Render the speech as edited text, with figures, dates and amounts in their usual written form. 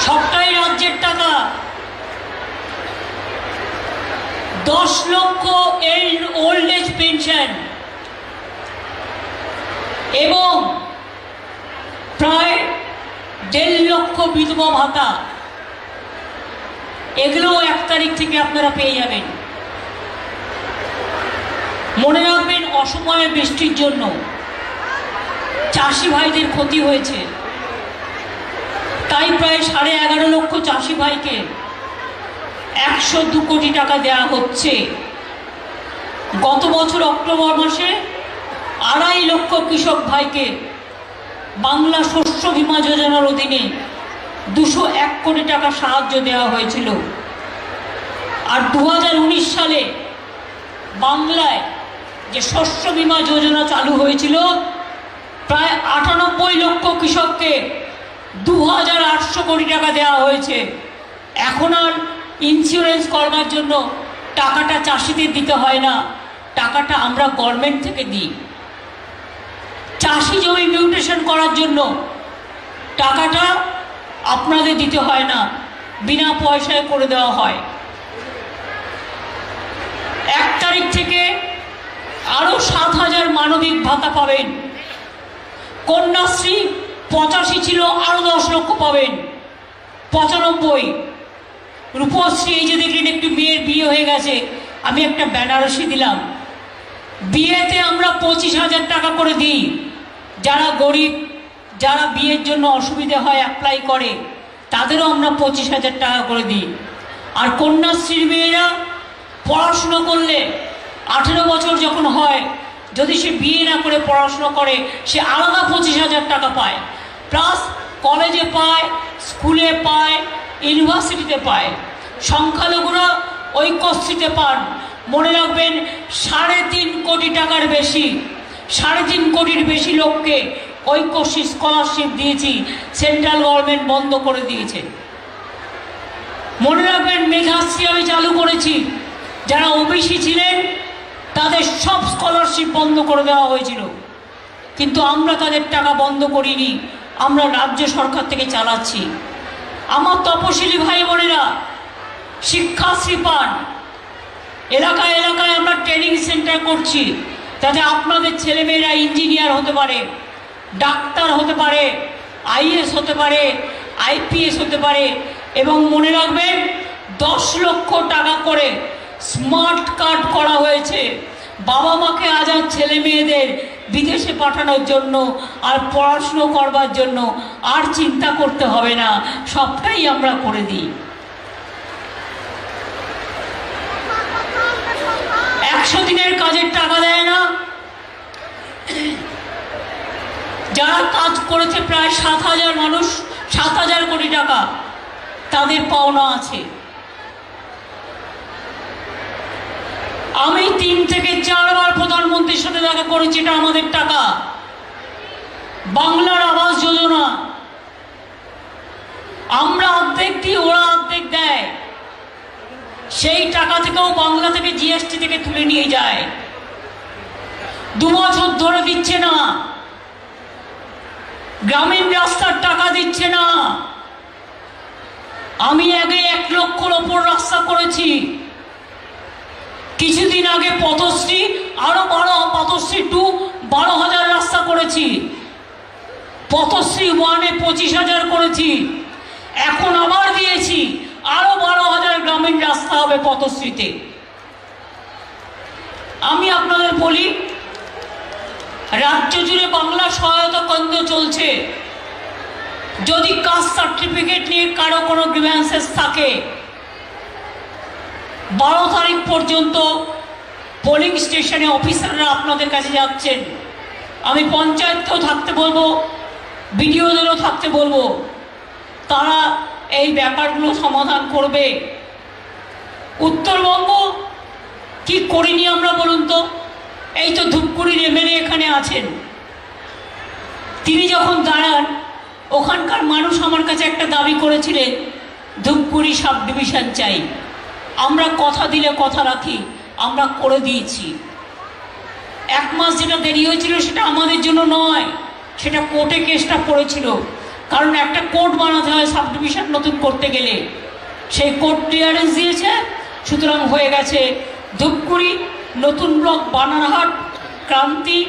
সবটাই রাজ্যের টাকা। 10 লক্ষ ওল্ড এজ পেনশন এবং প্রায় 1.5 লক্ষ বিধবা ভাতা, এগুলো 1 তারিখ থেকে আপনারা পেয়ে যাবেন। মনে রাখবেন, অসময়ে বৃষ্টির জন্য চাষি ভাইদের ক্ষতি হয়েছে, তাই প্রায় 11.5 লক্ষ চাষি ভাইকে 102 কোটি টাকা দেওয়া হচ্ছে। গত বছর অক্টোবর মাসে 2.5 লক্ষ কৃষক ভাইকে বাংলা শস্য বীমা যোজনার অধীনে 201 কোটি টাকা সাহায্য দেওয়া হয়েছিল। আর 2019 সালে বাংলায় যে শস্য বীমা যোজনা চালু হয়েছিল, প্রায় 98 লক্ষ কৃষককে 2800 কোটি টাকা দেওয়া হয়েছে। এখন আর ইন্স্যুরেন্স করবার জন্য টাকাটা চাষিদের দিতে হয় না, টাকাটা আমরা গভর্নমেন্ট থেকে দিই। চাষি জমি মিউটেশন করার জন্য টাকাটা আপনাদের দিতে হয় না, বিনা পয়সায় করে দেওয়া হয়। 1 তারিখ থেকে আরও 7,000 মানবিক ভাতা পাবেন। কন্যাশ্রী 85 ছিল, আরও 10 লক্ষ পাবেন, 95। রূপশ্রী, এই যে দেখলেন একটু মেয়ের বিয়ে হয়ে গেছে, আমি একটা বেনারসি দিলাম। বিয়েতে আমরা 25,000 টাকা করে দিই। যারা গরিব, যারা বিয়ের জন্য অসুবিধে হয়, অ্যাপ্লাই করে, তাদেরও আমরা 25,000 টাকা করে দিই। আর কন্যাশ্রীর মেয়েরা পড়াশুনো করলে 18 বছর যখন হয়, যদি সে বিয়ে না করে পড়াশুনো করে, সে আলাদা 25,000 টাকা পায়, প্লাস কলেজে পায়, স্কুলে পায়, ইউনিভার্সিটিতে পায়। সংখ্যালঘুরা ঐক্যশ্রীতে পান। মনে রাখবেন, 3.5 কোটি টাকার বেশি, 3.5 কোটির বেশি লোককে ঐক্যশ্রী স্কলারশিপ দিয়েছি, সেন্ট্রাল গভর্নমেন্ট বন্ধ করে দিয়েছে। মনে রাখবেন, মেধাশ্রী আমি চালু করেছি। যারা ওবিসি ছিলেন তাদের সব স্কলারশিপ বন্ধ করে দেওয়া হয়েছিল, কিন্তু আমরা তাদের টাকা বন্ধ করিনি, আমরা রাজ্য সরকার থেকে চালাচ্ছি। আমার তপশিলি ভাই বোনেরা শিক্ষাশ্রী পান। এলাকায় এলাকায় আমরা ট্রেনিং সেন্টার করছি, যাতে আপনাদের ছেলেমেয়েরা ইঞ্জিনিয়ার হতে পারে, ডাক্তার হতে পারে, আইএস হতে পারে, আইপিএস হতে পারে। এবং মনে রাখবেন, 10 লক্ষ টাকা করে স্মার্ট কার্ড করা হয়েছে। বাবা মাকে আজ আর ছেলে মেয়েদের বিদেশে পাঠানোর জন্য আর পড়াশুনো করবার জন্য আর চিন্তা করতে হবে না, সবটাই আমরা করে দিই। 100 দিনের কাজের টাকা দেয় না। যারা কাজ করেছে প্রায় 7,000 মানুষ, 7,000 কোটি টাকা তাদের পাওনা আছে। আমি 3 থেকে 4 বার প্রধানমন্ত্রীর সাথে দেখা করেছি, এটা আমাদের টাকা। বাংলার আবাস যোজনা আমরা অর্ধেক দিই, ওরা অর্ধেক দেয়। সেই টাকা থেকেও বাংলা থেকে জিএসটি থেকে তুলে নিয়ে যায়। 2 বছর ধরে দিচ্ছে না। গ্রামীণ রাস্তার টাকা দিচ্ছে না। আমি আগে 1 লক্ষর ওপর রাস্তা করেছি। কিছুদিন আগে পথশ্রী আরো 12, পথশ্রী 2 12,000 রাস্তা করেছি। পথশ্রী 1-এ 25,000 করেছি। এখন আবার দিয়েছি, আরো 12,000 গ্রামীণ রাস্তা হবে পথশ্রীতে। আমি আপনাদের বলি, রাজ্য জুড়ে বাংলা সহায়তা কেন্দ্র চলছে। যদি কাস্ট সার্টিফিকেট নিয়ে কারো কোনো গ্রিভ্যান্সেস থাকে, 12 তারিখ পর্যন্ত পোলিং স্টেশনে অফিসাররা আপনাদের কাছে যাচ্ছেন। আমি পঞ্চায়েতকেও থাকতে বলবো, বিডিওদেরও থাকতে বলবো, তারা এই ব্যাপারগুলো সমাধান করবে। উত্তরবঙ্গ কি করিনি আমরা বলুন তো? এই তো ধূপগুড়ির এমএলএ এখানে আছেন, তিনি যখন দাঁড়ান, ওখানকার মানুষ আমার কাছে একটা দাবি করেছিলেন, ধূপগুড়ি সাব ডিভিশন চাই। আমরা কথা দিলে কথা রাখি, আমরা করে দিয়েছি। 1 মাস যেটা দেরি হয়েছিল সেটা আমাদের জন্য নয়, সেটা কোর্টে কেসটা পড়েছিল। কারণ একটা কোর্ট বানাতে হয় সাব ডিভিশন নতুন করতে গেলে, সেই কোর্ট ক্লিয়ারেন্স দিয়েছে। সুতরাং হয়ে গেছে ধূপগুড়ি, নতুন ব্লক বানারহাট, ক্রান্তি,